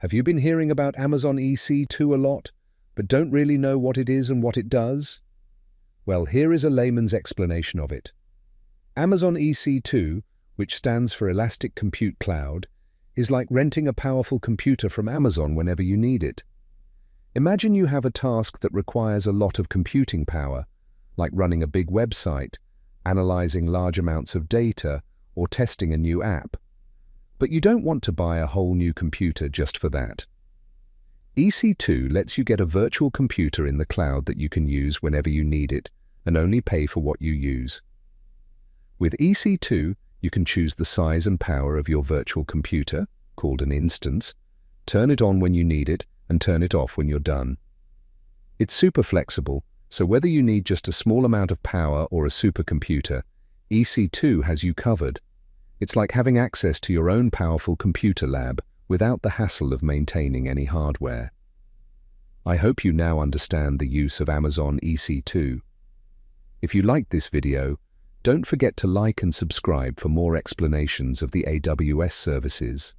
Have you been hearing about Amazon EC2 a lot, but don't really know what it is and what it does? Well, here is a layman's explanation of it. Amazon EC2, which stands for Elastic Compute Cloud, is like renting a powerful computer from Amazon whenever you need it. Imagine you have a task that requires a lot of computing power, like running a big website, analyzing large amounts of data, or testing a new app. But you don't want to buy a whole new computer just for that. EC2 lets you get a virtual computer in the cloud that you can use whenever you need it and only pay for what you use. With EC2, you can choose the size and power of your virtual computer, called an instance, turn it on when you need it, and turn it off when you're done. It's super flexible, so whether you need just a small amount of power or a supercomputer, EC2 has you covered. It's like having access to your own powerful computer lab without the hassle of maintaining any hardware. I hope you now understand the use of Amazon EC2. If you liked this video, don't forget to like and subscribe for more explanations of the AWS services.